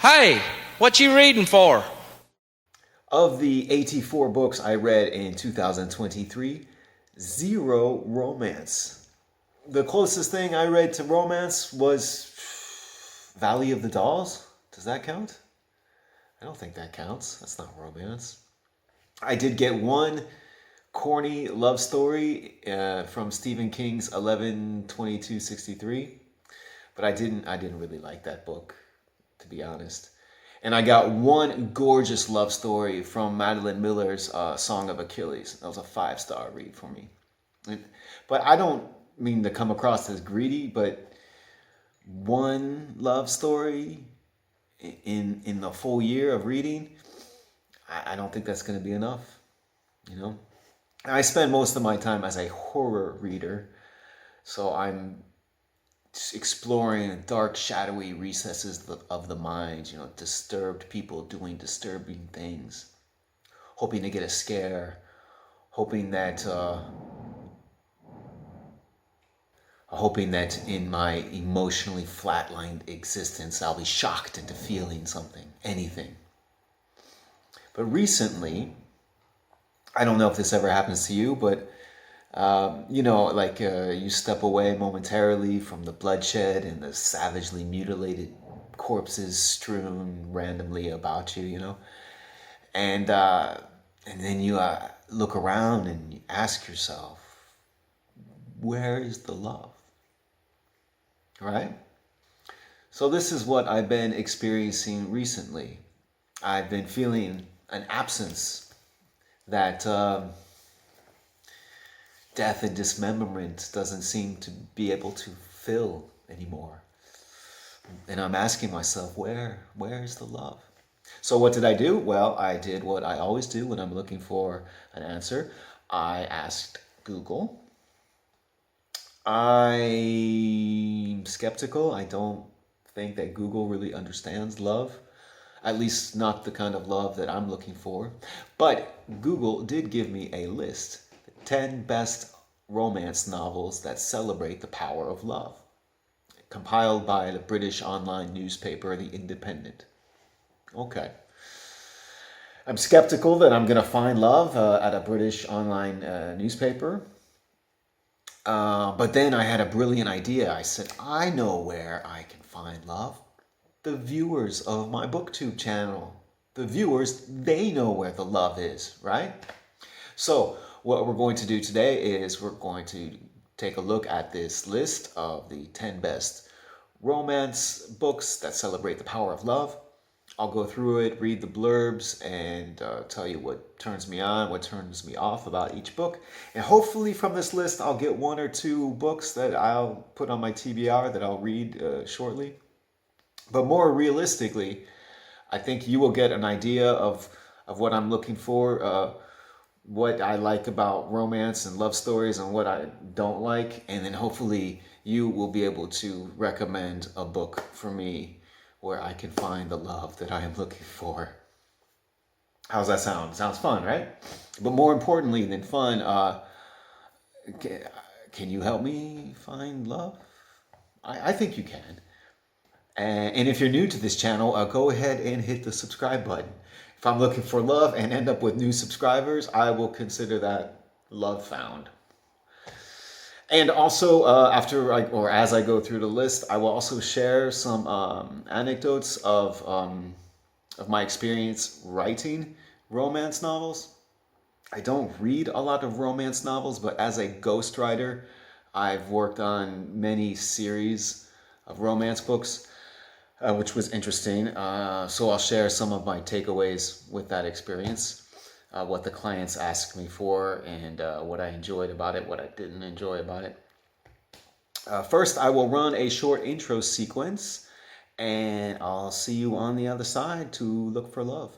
Hey, what you reading for? Of the 84 books I read in 2023, 0 romance. The closest thing I read to romance was Valley of the Dolls. Does that count? I don't think that counts. That's not romance. I did get one corny love story from Stephen King's 11/22/63, but I didn't really like that book, to be honest. And I got one gorgeous love story from Madeleine Miller's Song of Achilles. That was a 5-star read for me. But I don't mean to come across as greedy, but one love story in the full year of reading, I don't think that's going to be enough. You know, I spend most of my time as a horror reader, so I'm exploring dark, shadowy recesses of the mind, you know, disturbed people doing disturbing things, hoping to get a scare, hoping that in my emotionally flatlined existence, I'll be shocked into feeling something, anything. But recently, I don't know if this ever happens to you, but you step away momentarily from the bloodshed and the savagely mutilated corpses strewn randomly about you, you know, and then you look around and you ask yourself, where is the love? Right? So this is what I've been experiencing recently. I've been feeling an absence that death and dismemberment doesn't seem to be able to fill anymore. And I'm asking myself, where is the love? So what did I do? Well, I did what I always do when I'm looking for an answer. I asked Google. I'm skeptical. I don't think that Google really understands love. At least not the kind of love that I'm looking for. But Google did give me a list. 10 best romance novels that celebrate the power of love, compiled by the British online newspaper, The Independent. Okay. I'm skeptical that I'm going to find love at a British online newspaper. But then I had a brilliant idea. I said, I know where I can find love. The viewers of my booktube channel. The viewers, they know where the love is, right? So what we're going to do today is we're going to take a look at this list of the 10 best romance books that celebrate the power of love. I'll go through it, read the blurbs, and tell you what turns me on, what turns me off about each book. And hopefully from this list, I'll get 1 or 2 books that I'll put on my TBR that I'll read shortly. But more realistically, I think you will get an idea of what I'm looking for, what I like about romance and love stories and what I don't like. And then hopefully you will be able to recommend a book for me where I can find the love that I am looking for. How's that sound? Sounds fun, right? But more importantly than fun, can you help me find love? I think you can. And if you're new to this channel, go ahead and hit the subscribe button. If I'm looking for love and end up with new subscribers, I will consider that love found. And also, as I go through the list, I will also share some anecdotes of my experience writing romance novels. I don't read a lot of romance novels, but as a ghostwriter, I've worked on many series of romance books. Which was interesting. So I'll share some of my takeaways with that experience, what the clients asked me for, and what I enjoyed about it, what I didn't enjoy about it. First, I will run a short intro sequence, and I'll see you on the other side to look for love.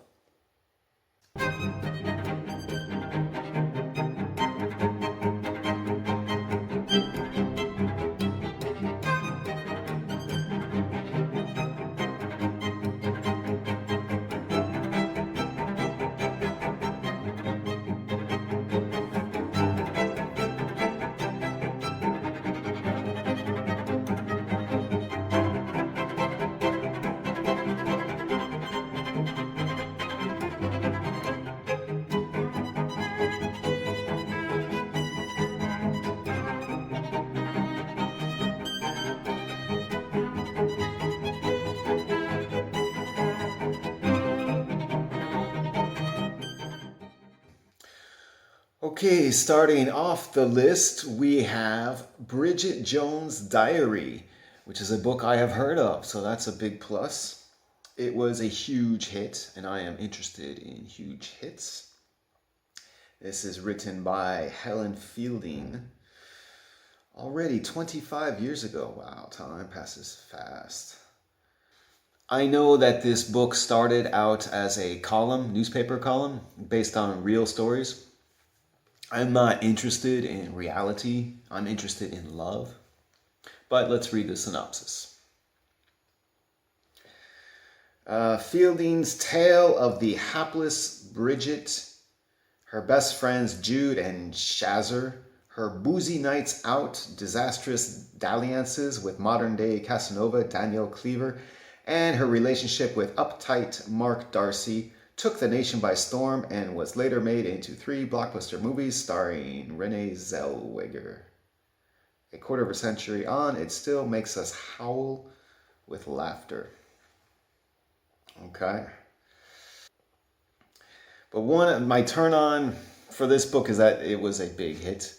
Okay, starting off the list, we have Bridget Jones' Diary, which is a book I have heard of, so that's a big plus. It was a huge hit, and I am interested in huge hits. This is written by Helen Fielding. Already 25 years ago. Wow, time passes fast. I know that this book started out as a column, newspaper column, based on real stories. I'm not interested in reality. I'm interested in love. But let's read the synopsis. Fielding's tale of the hapless Bridget, her best friends Jude and Shazzer, her boozy nights out, disastrous dalliances with modern-day Casanova Daniel Cleaver, and her relationship with uptight Mark Darcy took the nation by storm and was later made into 3 blockbuster movies starring Renee Zellweger. A quarter of a century on, it still makes us howl with laughter. Okay. But my turn on for this book is that it was a big hit.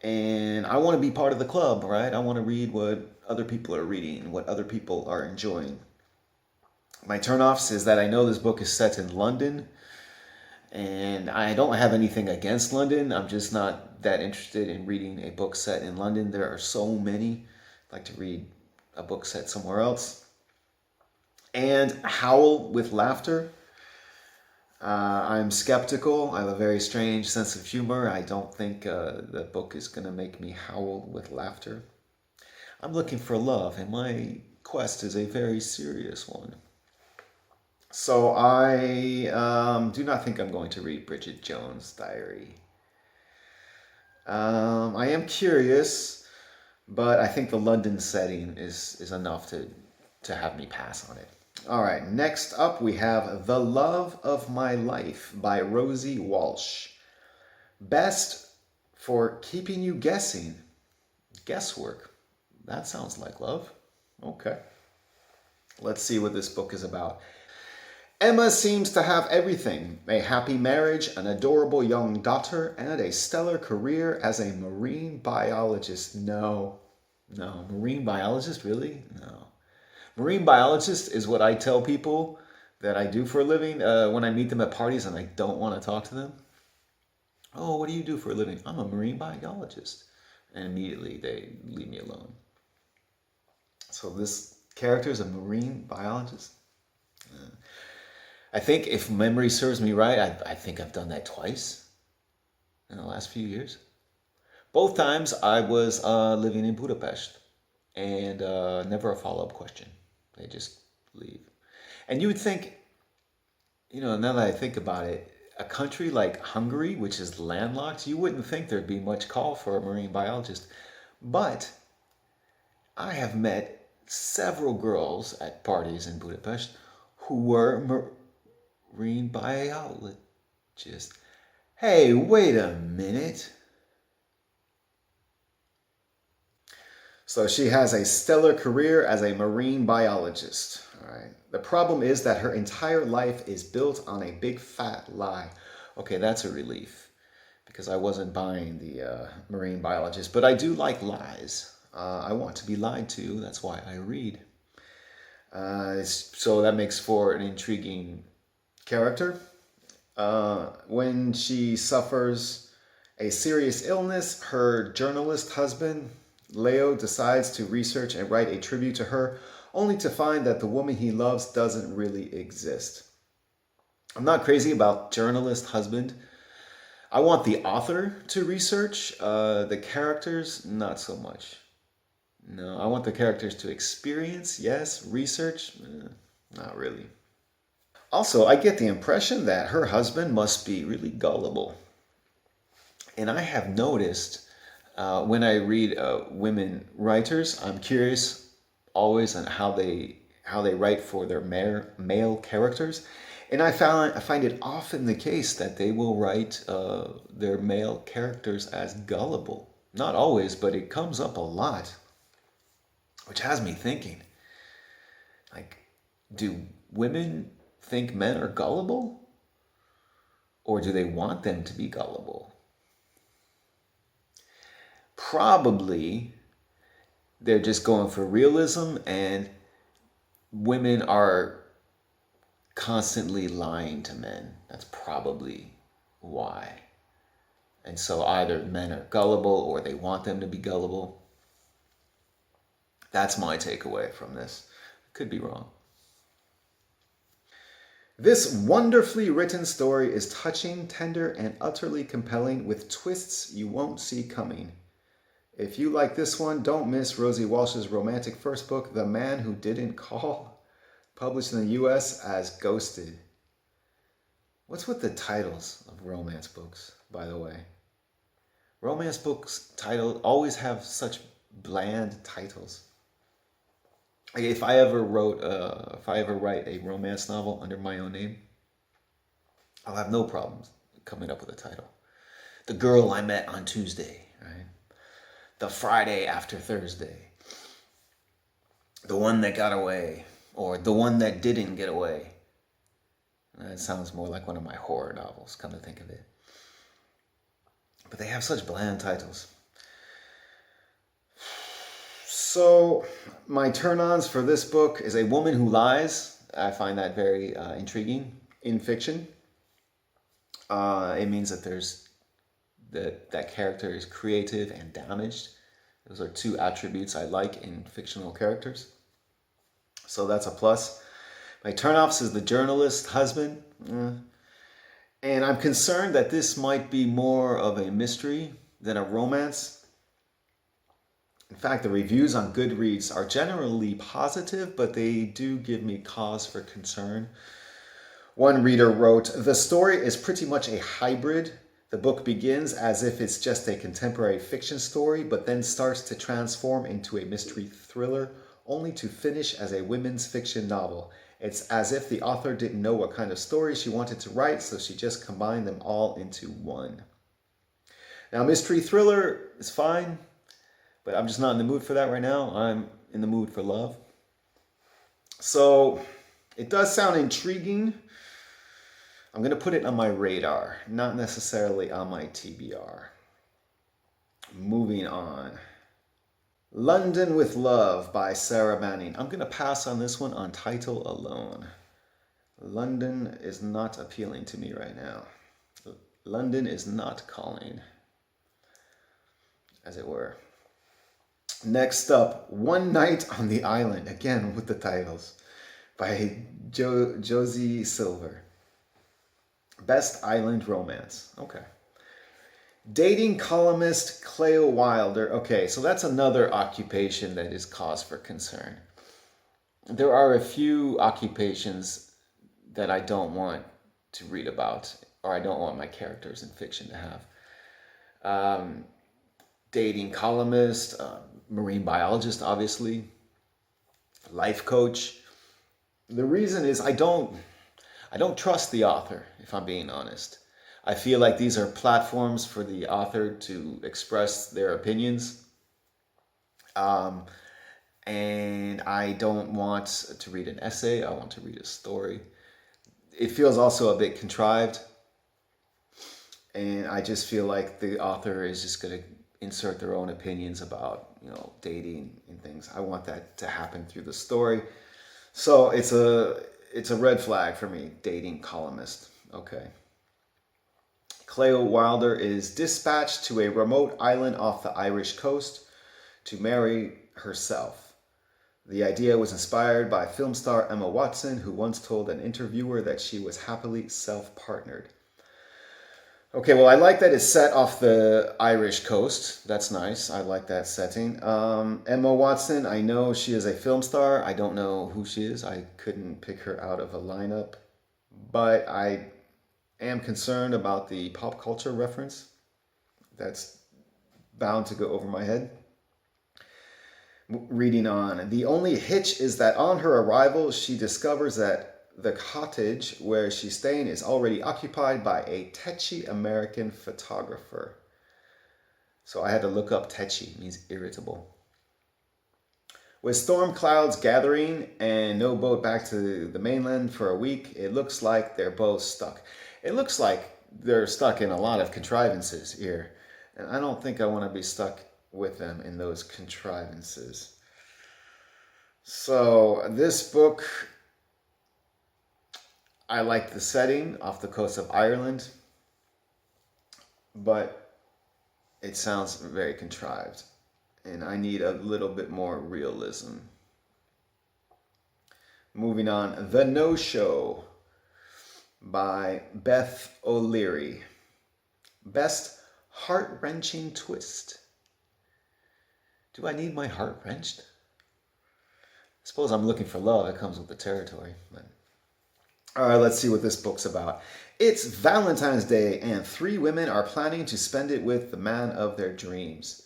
And I want to be part of the club, right? I want to read what other people are reading, what other people are enjoying. My turn-offs is that I know this book is set in London, and I don't have anything against London. I'm just not that interested in reading a book set in London. There are so many. I'd like to read a book set somewhere else. And howl with laughter. I'm skeptical. I have a very strange sense of humor. I don't think the book is going to make me howl with laughter. I'm looking for love, and my quest is a very serious one. So I do not think I'm going to read Bridget Jones' Diary. I am curious, but I think the London setting is enough to have me pass on it. All right, next up we have The Love of My Life by Rosie Walsh. Best for keeping you guessing. Guesswork. That sounds like love. Okay. Let's see what this book is about. Emma seems to have everything. A happy marriage, an adorable young daughter, and a stellar career as a marine biologist. No. Marine biologist? Really? No. Marine biologist is what I tell people that I do for a living when I meet them at parties and I don't want to talk to them. Oh, what do you do for a living? I'm a marine biologist. And immediately they leave me alone. So this character is a marine biologist? I think if memory serves me right, I think I've done that twice in the last few years. Both times I was living in Budapest, and never a follow-up question. They just leave. And you would think, now that I think about it, a country like Hungary, which is landlocked, you wouldn't think there'd be much call for a marine biologist. But I have met several girls at parties in Budapest who were marine biologist. Hey, wait a minute. So she has a stellar career as a marine biologist. All right. The problem is that her entire life is built on a big fat lie. Okay, that's a relief because I wasn't buying the marine biologist, but I do like lies. I want to be lied to. That's why I read. So that makes for an intriguing character. When she suffers a serious illness, her journalist husband, Leo, decides to research and write a tribute to her, only to find that the woman he loves doesn't really exist. I'm not crazy about journalist husband. I want the author to research. The characters, not so much. No, I want the characters to experience, yes. Research, not really. Also, I get the impression that her husband must be really gullible. And I have noticed when I read women writers, I'm curious always on how they write for their male characters. And I find it often the case that they will write their male characters as gullible. Not always, but it comes up a lot. Which has me thinking, like, do women think men are gullible? Or do they want them to be gullible? probably they're just going for realism, and women are constantly lying to men. That's probably why. And so either men are gullible or they want them to be gullible. That's my takeaway from this. Could be wrong. This wonderfully written story is touching, tender, and utterly compelling with twists you won't see coming. If you like this one, don't miss Rosie Walsh's romantic first book, The Man Who Didn't Call, published in the US as Ghosted. What's with the titles of romance books, by the way? Romance books always have such bland titles. If I ever write a romance novel under my own name, I'll have no problems coming up with a title. The Girl I Met on Tuesday, right? The Friday After Thursday. The One That Got Away, or The One That Didn't Get Away. That sounds more like one of my horror novels, come to think of it. But they have such bland titles. So, my turn-ons for this book is a woman who lies. I find that very intriguing in fiction. It means that that character is creative and damaged. Those are two attributes I like in fictional characters. So that's a plus. My turn-offs is the journalist husband. And I'm concerned that this might be more of a mystery than a romance. In fact, the reviews on Goodreads are generally positive, but they do give me cause for concern. One reader wrote, "The story is pretty much a hybrid. The book begins as if it's just a contemporary fiction story, but then starts to transform into a mystery thriller, only to finish as a women's fiction novel. It's as if the author didn't know what kind of story she wanted to write, so she just combined them all into one." Now, mystery thriller is fine, but I'm just not in the mood for that right now. I'm in the mood for love. So, it does sound intriguing. I'm going to put it on my radar, not necessarily on my TBR. Moving on. London with Love by Sarra Manning. I'm going to pass on this one on title alone. London is not appealing to me right now. London is not calling, as it were. Next up, One Night on the Island, again with the titles, by Josie Silver. Best Island Romance. Okay. Dating columnist Cleo Wilder. Okay, so that's another occupation that is cause for concern. There are a few occupations that I don't want to read about, or I don't want my characters in fiction to have. Dating columnist, marine biologist, obviously, life coach. The reason is I don't trust the author, if I'm being honest. I feel like these are platforms for the author to express their opinions. And I don't want to read an essay. I want to read a story. It feels also a bit contrived. And I just feel like the author is just going to insert their own opinions about, dating and things. I want that to happen through the story. So it's a red flag for me, dating columnist. Okay. Cleo Wilder is dispatched to a remote island off the Irish coast to marry herself. The idea was inspired by film star Emma Watson, who once told an interviewer that she was happily self-partnered. Okay, well, I like that it's set off the Irish coast. That's nice. I like that setting. Emma Watson, I know she is a film star. I don't know who she is. I couldn't pick her out of a lineup. But I am concerned about the pop culture reference. That's bound to go over my head. Reading on. The only hitch is that on her arrival, she discovers that the cottage where she's staying is already occupied by a tetchy American photographer. So I had to look up tetchy, it means irritable. With storm clouds gathering and no boat back to the mainland for a week, it looks like they're both stuck. It looks like they're stuck in a lot of contrivances here. And I don't think I want to be stuck with them in those contrivances. So this book, I like the setting off the coast of Ireland, but it sounds very contrived, and I need a little bit more realism. Moving on, The No-Show by Beth O'Leary. Best heart-wrenching twist. Do I need my heart wrenched? I suppose I'm looking for love. It comes with the territory. But... all right, let's see what this book's about. It's Valentine's Day, and 3 women are planning to spend it with the man of their dreams.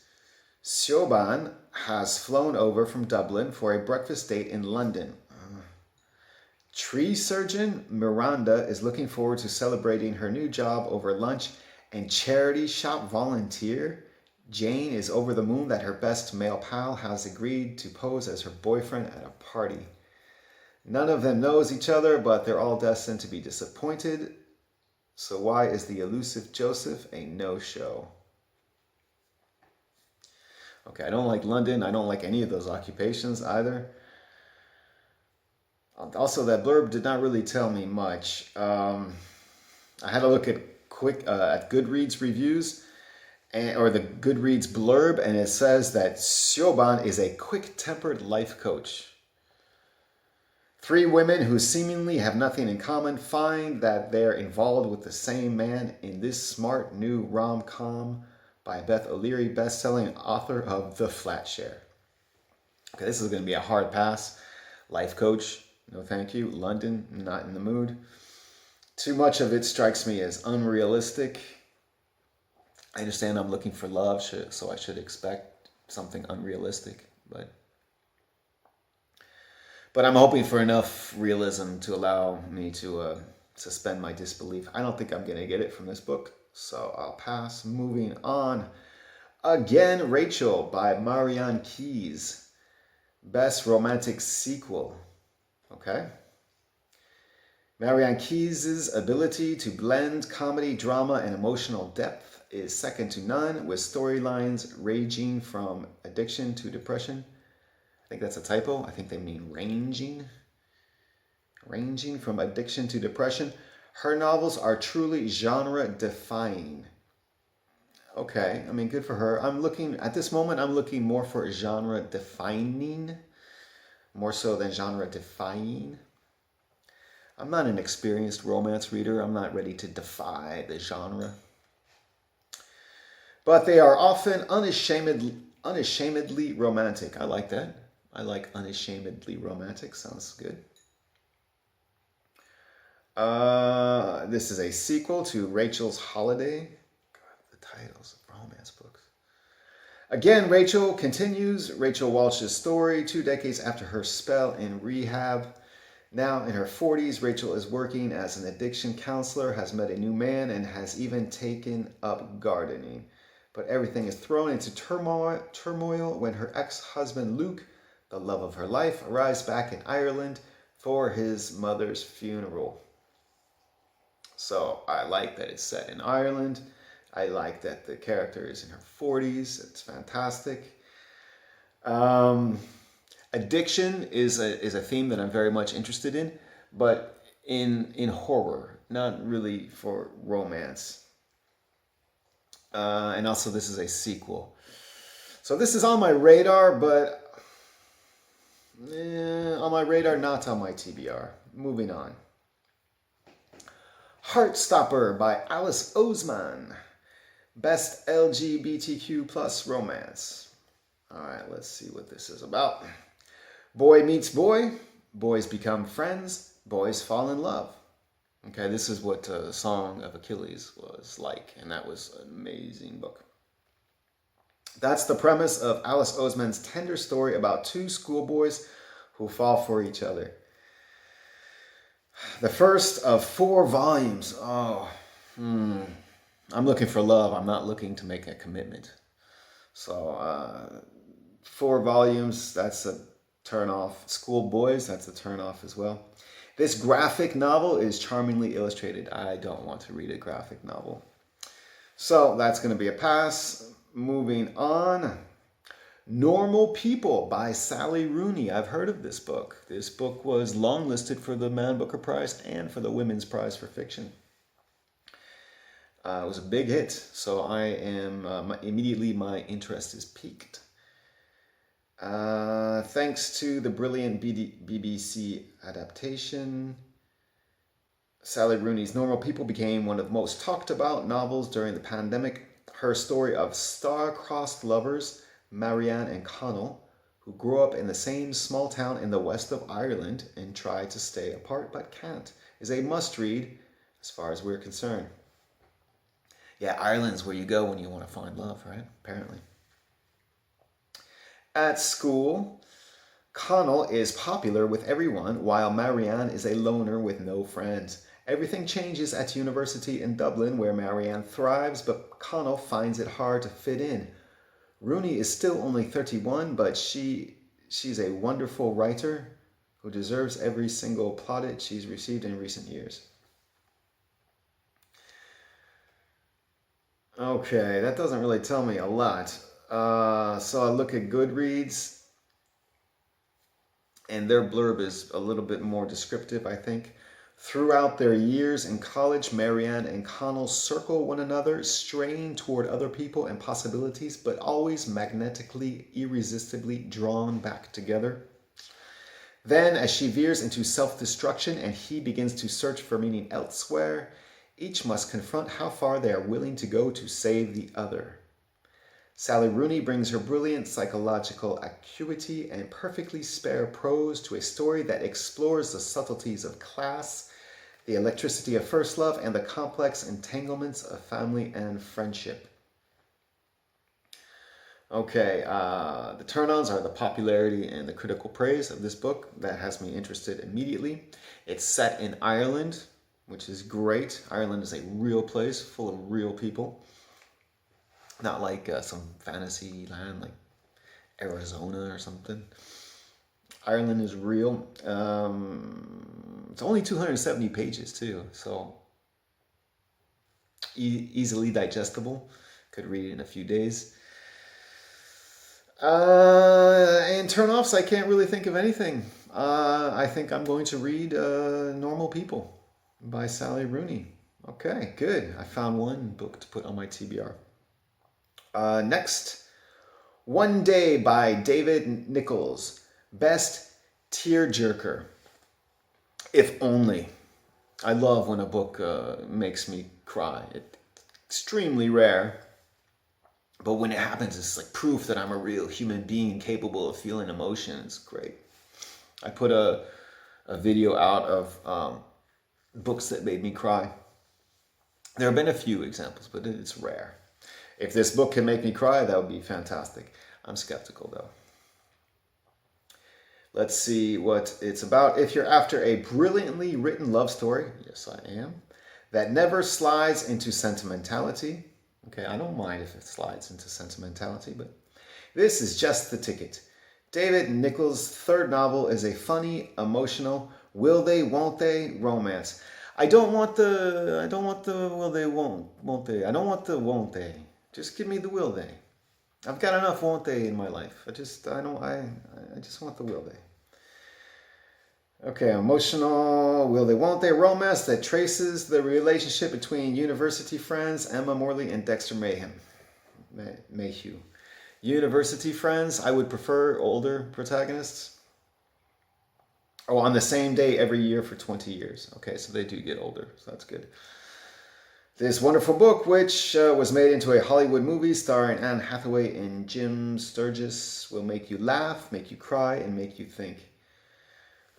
Siobhan has flown over from Dublin for a breakfast date in London. Tree surgeon Miranda is looking forward to celebrating her new job over lunch, and charity shop volunteer Jane is over the moon that her best male pal has agreed to pose as her boyfriend at a party. None of them knows each other, but they're all destined to be disappointed. So why is the elusive Joseph a no-show? Okay, I don't like London. I don't like any of those occupations either. Also, that blurb did not really tell me much. I had a look at Goodreads reviews, or the Goodreads blurb, and it says that Siobhan is a quick-tempered life coach. 3 women who seemingly have nothing in common find that they're involved with the same man in this smart new rom-com by Beth O'Leary, best-selling author of The Flat Share. Okay, this is going to be a hard pass. Life coach, no thank you. London, not in the mood. Too much of it strikes me as unrealistic. I understand I'm looking for love, so I should expect something unrealistic, but I'm hoping for enough realism to allow me to suspend my disbelief. I don't think I'm going to get it from this book, so I'll pass. Moving on. Again, Rachel by Marian Keyes. Best romantic sequel. Okay. Marian Keyes' ability to blend comedy, drama, and emotional depth is second to none, with storylines ranging from addiction to depression. I think that's a typo. I think they mean ranging. Ranging from addiction to depression. Her novels are truly genre-defying. Okay, I mean, good for her. At this moment, I'm looking more for genre-defining, more so than genre-defying. I'm not an experienced romance reader. I'm not ready to defy the genre. But they are often unashamedly romantic. I like that. I like unashamedly romantic. Sounds good. This is a sequel to Rachel's Holiday. God, the titles of romance books. Again, Rachel continues Rachel Walsh's story 2 decades after her spell in rehab. Now in her 40s, Rachel is working as an addiction counselor, has met a new man, and has even taken up gardening. But everything is thrown into turmoil when her ex-husband Luke, the love of her life, arrives back in Ireland for his mother's funeral. So I like that it's set in Ireland. I like that the character is in her 40s. It's fantastic. Addiction is a theme that I'm very much interested in, but in horror, not really for romance. And also this is a sequel. So this is on my radar, but on my radar, not on my TBR. Moving on. Heartstopper by Alice Oseman. Best LGBTQ plus romance. All right, let's see what this is about. Boy meets boy. Boys become friends. Boys fall in love. Okay, this is what Song of Achilles was like, and that was an amazing book. That's the premise of Alice Oseman's tender story about 2 schoolboys who fall for each other. The first of 4 volumes. I'm looking for love. I'm not looking to make a commitment. So 4 volumes, that's a turn off. Schoolboys, that's a turn off as well. This graphic novel is charmingly illustrated. I don't want to read a graphic novel. So that's going to be a pass. Moving on. Normal People by Sally Rooney. I've heard of this book. This book was longlisted for the Man Booker Prize and for the Women's Prize for Fiction. It was a big hit, so I am immediately my interest is piqued. Thanks to the brilliant BBC adaptation, Sally Rooney's Normal People became one of the most talked about novels during the pandemic. Her story of star-crossed lovers, Marian and Connell, who grew up in the same small town in the west of Ireland and try to stay apart but can't, is a must-read as far as we're concerned. Yeah, Ireland's where you go when you want to find love, right? Apparently. At school, Connell is popular with everyone, while Marian is a loner with no friends. Everything changes at university in Dublin, where Marian thrives, but Connell finds it hard to fit in. Rooney is still only 31, but she's a wonderful writer who deserves every single plaudit she's received in recent years. Okay, that doesn't really tell me a lot. So I look at Goodreads, and their blurb is a little bit more descriptive, I think. Throughout their years in college, Marian and Connell circle one another, straying toward other people and possibilities, but always magnetically, irresistibly drawn back together. Then, as she veers into self-destruction and he begins to search for meaning elsewhere, each must confront how far they are willing to go to save the other. Sally Rooney brings her brilliant psychological acuity and perfectly spare prose to a story that explores the subtleties of class, the electricity of first love, and the complex entanglements of family and friendship. Okay, the turn-ons are the popularity and the critical praise of this book. That has me interested immediately. It's set in Ireland, which is great. Ireland is a real place full of real people. Not like some fantasy land like Arizona or something. Ireland is real. It's only 270 pages too, so easily digestible. Could read it in a few days. And turn-offs, I can't really think of anything. I think I'm going to read Normal People by Sally Rooney. Okay, good. I found one book to put on my TBR. Next, One Day by David Nicholls. Best tearjerker. If only. I love when a book makes me cry. It's extremely rare. But when it happens, it's like proof that I'm a real human being capable of feeling emotion. It's great. I put a video out of books that made me cry. There have been a few examples, but it's rare. If this book can make me cry, that would be fantastic. I'm skeptical, though. Let's see what it's about. If you're after a brilliantly written love story, yes, I am, that never slides into sentimentality. Okay, I don't mind if it slides into sentimentality, but this is just the ticket. David Nicholls' third novel is a funny, emotional, will they, won't they romance. I don't want the will they, won't they. I don't want the won't they. Just give me the will they. I've got enough won't they in my life. I just want the will they. Okay, emotional, will they, won't they romance that traces the relationship between university friends Emma Morley and Dexter Mayhew. University friends, I would prefer older protagonists. Oh, on the same day every year for 20 years. Okay, so they do get older, so that's good. This wonderful book, which was made into a Hollywood movie starring Anne Hathaway and Jim Sturgis, will make you laugh, make you cry, and make you think.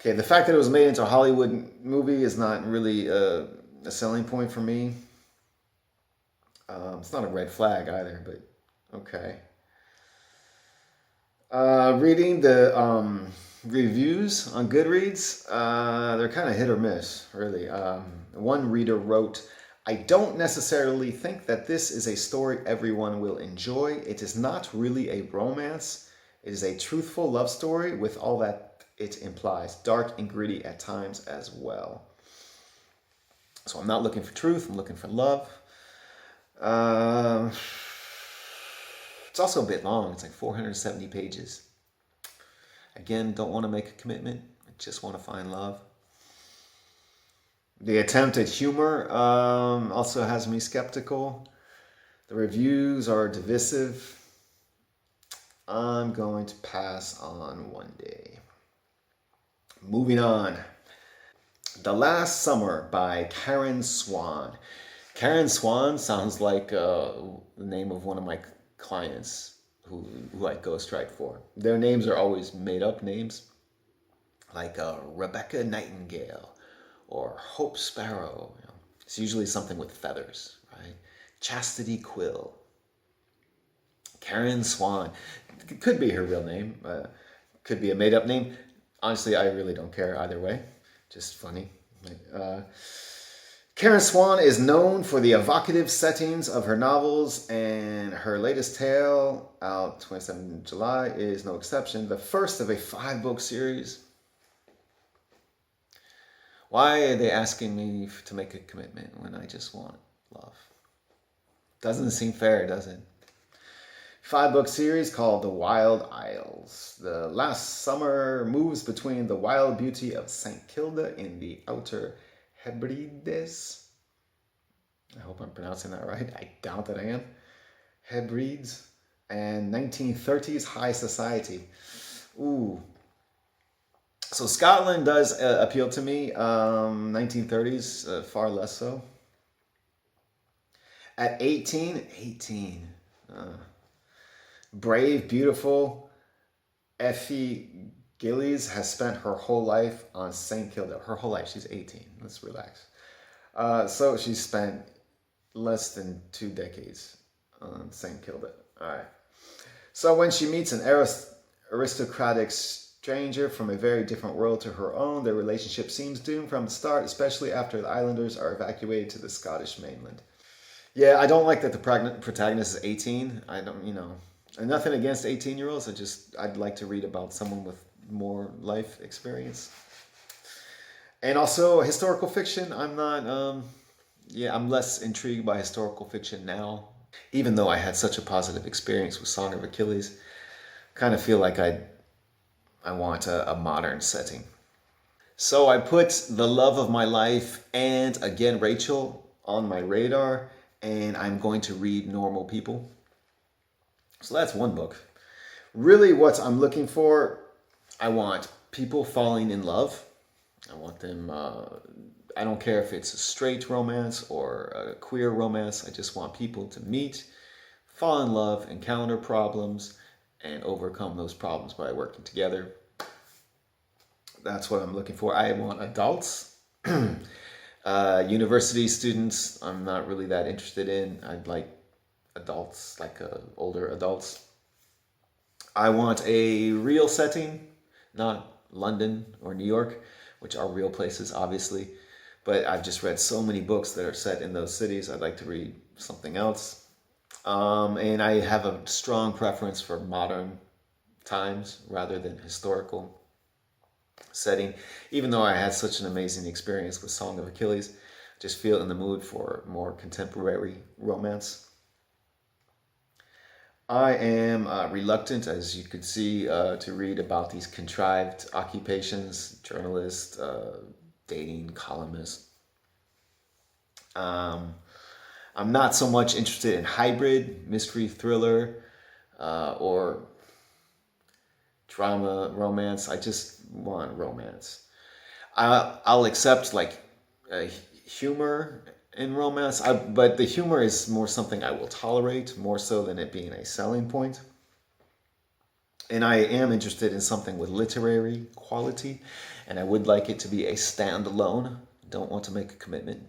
Okay, the fact that it was made into a Hollywood movie is not really a selling point for me. It's not a red flag either, but okay. Reading the reviews on Goodreads, they're kind of hit or miss, really. One reader wrote, I don't necessarily think that this is a story everyone will enjoy. It is not really a romance. It is a truthful love story with all that it implies, dark and gritty at times as well. So I'm not looking for truth, I'm looking for love. It's also a bit long. It's like 470 pages. Again, don't want to make a commitment. I just want to find love. The attempt at humor also has me skeptical. The reviews are divisive. I'm going to pass on one day. Moving on. The Last Summer by Karen Swan. Karen Swan sounds like the name of one of my clients who I ghostwrite for. Their names are always made up names, like Rebecca Nightingale or Hope Sparrow. You know, it's usually something with feathers, right? Chastity Quill. Karen Swan. It could be her real name. Could be a made up name. Honestly, I really don't care either way. Just funny. Karen Swan is known for the evocative settings of her novels, and her latest tale, out 27th July, is no exception. The first of a 5-book series. Why are they asking me to make a commitment when I just want love? Doesn't seem fair, does it? 5-book series called The Wild Isles. The Last Summer moves between the wild beauty of St. Kilda in the Outer Hebrides. I hope I'm pronouncing that right. I doubt that I am. Hebrides. And 1930s high society. Ooh. So Scotland does appeal to me. 1930s, far less so. At 18. Brave, beautiful Effie Gillies has spent her whole life on St. Kilda. Her whole life. She's 18. Let's relax. So she spent less than 2 decades on St. Kilda. All right. So when she meets an aristocratic stranger from a very different world to her own, their relationship seems doomed from the start, especially after the islanders are evacuated to the Scottish mainland. Yeah, I don't like that the protagonist is 18. I don't, and nothing against 18-year-olds. I'd like to read about someone with more life experience. And also historical fiction. I'm not, I'm less intrigued by historical fiction now. Even though I had such a positive experience with Song of Achilles, kind of feel like I want a modern setting. So I put The Love of My Life and Again Rachel on my radar, and I'm going to read Normal People. So that's one book. Really what I'm looking for, I want people falling in love. I want them, I don't care if it's a straight romance or a queer romance. I just want people to meet, fall in love, encounter problems, and overcome those problems by working together. That's what I'm looking for. I want adults. University students, I'm not really that interested in. I'd like adults, like older adults. I want a real setting, not London or New York, which are real places, obviously. But I've just read so many books that are set in those cities. I'd like to read something else. And I have a strong preference for modern times rather than historical setting. Even though I had such an amazing experience with Song of Achilles, I just feel in the mood for more contemporary romance. I am reluctant, as you could see, to read about these contrived occupations, journalist, dating, columnist. I'm not so much interested in hybrid, mystery, thriller, or drama, romance. I just want romance. I'll accept like humor in romance, but the humor is more something I will tolerate, more so than it being a selling point. And I am interested in something with literary quality, and I would like it to be a standalone. Don't want to make a commitment.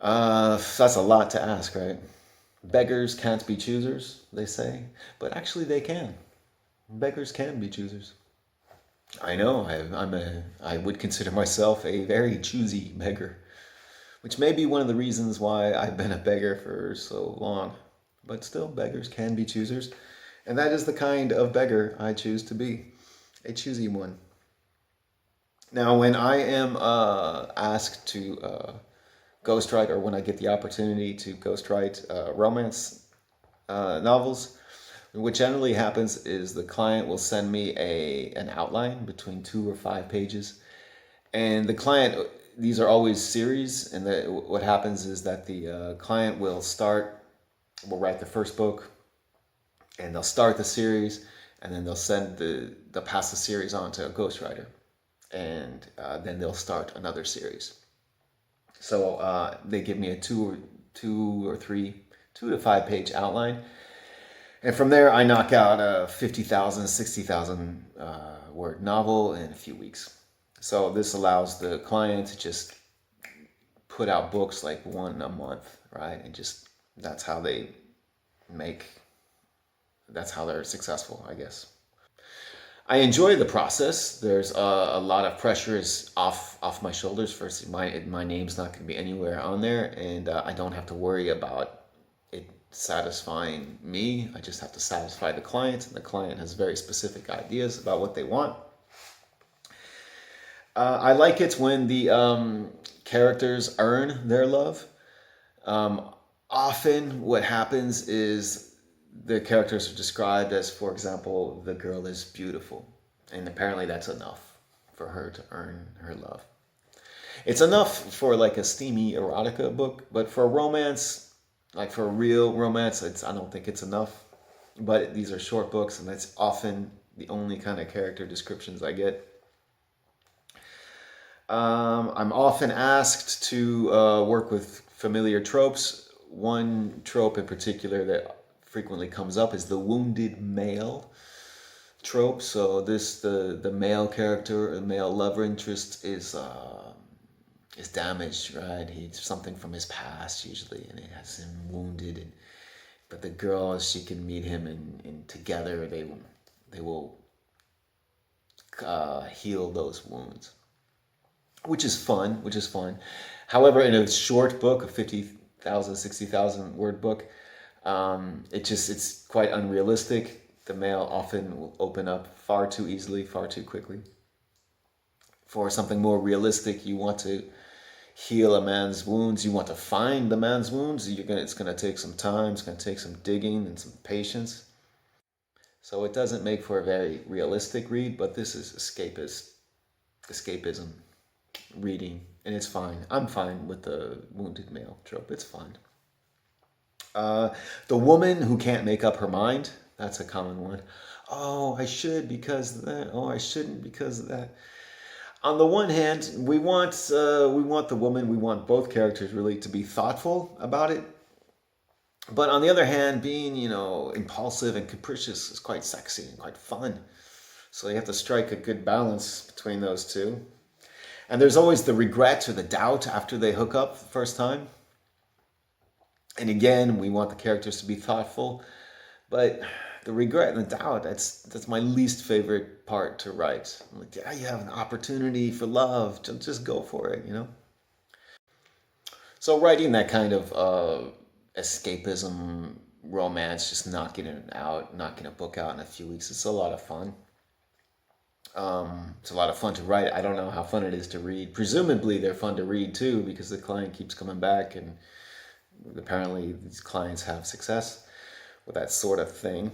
That's a lot to ask, right? Beggars can't be choosers, they say, but actually they can. Beggars can be choosers. I know, I would consider myself a very choosy beggar, which may be one of the reasons why I've been a beggar for so long. But still, beggars can be choosers. And that is the kind of beggar I choose to be, a choosy one. Now, when I am asked to ghostwrite, or when I get the opportunity to ghostwrite romance novels, what generally happens is the client will send me an outline between 2 or 5 pages. And the client, these are always series, and what happens is that the client will write the first book, and they'll start the series, and then they'll pass the series on to a ghostwriter, and then they'll start another series. So they give me a 2 to 5 page outline, and from there I knock out a 50,000, 60,000 word novel in a few weeks. So this allows the client to just put out books like one a month, right? And just that's how they're successful, I guess. I enjoy the process. There's a lot of pressure is off my shoulders. First, my name's not going to be anywhere on there, and I don't have to worry about it satisfying me. I just have to satisfy the client, and the client has very specific ideas about what they want. I like it when the characters earn their love. Often what happens is the characters are described as, for example, the girl is beautiful. And apparently that's enough for her to earn her love. It's enough for like a steamy erotica book, but for a romance, like for a real romance, I don't think it's enough. But these are short books, and that's often the only kind of character descriptions I get. I'm often asked to work with familiar tropes. One trope in particular that frequently comes up is the wounded male trope. So the male character, the male love interest is damaged, right? He's something from his past usually, and it has him wounded. But the girl, she can meet him, and together they will heal those wounds. Which is fun. However, in a short book, a 50,000, 60,000 word book, it's quite unrealistic. The male often will open up far too easily, far too quickly. For something more realistic, you want to heal a man's wounds. You want to find the man's wounds. It's going to take some time. It's going to take some digging and some patience. So it doesn't make for a very realistic read, but this is escapism reading, and it's fine. I'm fine with the wounded male trope. It's fine. The woman who can't make up her mind, that's a common one. Oh, I should because of that. Oh, I shouldn't because of that. On the one hand, we want the woman, we want both characters really to be thoughtful about it. But on the other hand, being, impulsive and capricious is quite sexy and quite fun. So you have to strike a good balance between those two. And there's always the regret or the doubt after they hook up the first time. And again, we want the characters to be thoughtful. But the regret and the doubt, that's my least favorite part to write. I'm like, yeah, you have an opportunity for love. Just go for it, So writing that kind of escapism romance, just knocking a book out in a few weeks, it's a lot of fun. It's a lot of fun to write. I don't know how fun it is to read. Presumably they're fun to read too, because the client keeps coming back, and apparently these clients have success with that sort of thing.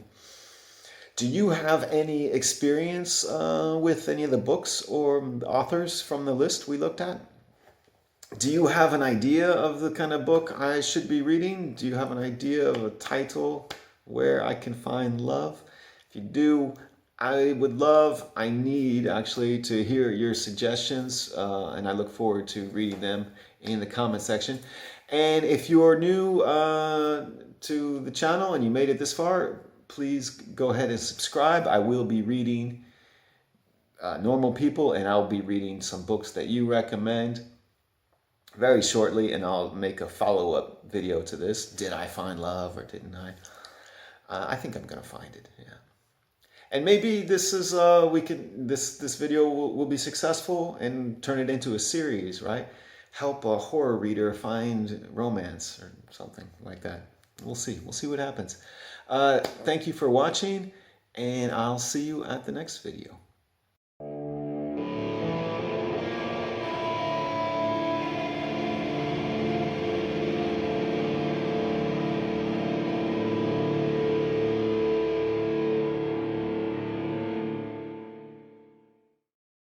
Do you have any experience with any of the books or authors from the list we looked at? Do you have an idea of the kind of book I should be reading? Do you have an idea of a title where I can find love? If you do, I need actually to hear your suggestions, and I look forward to reading them in the comment section. And if you're new to the channel and you made it this far, please go ahead and subscribe. I will be reading Normal People, and I'll be reading some books that you recommend very shortly, and I'll make a follow-up video to this. Did I find love or didn't I? I think I'm gonna find it, yeah. And maybe this is this video will be successful and turn it into a series, right? Help a horror reader find romance or something like that. We'll see what happens. Thank you for watching, and I'll see you at the next video.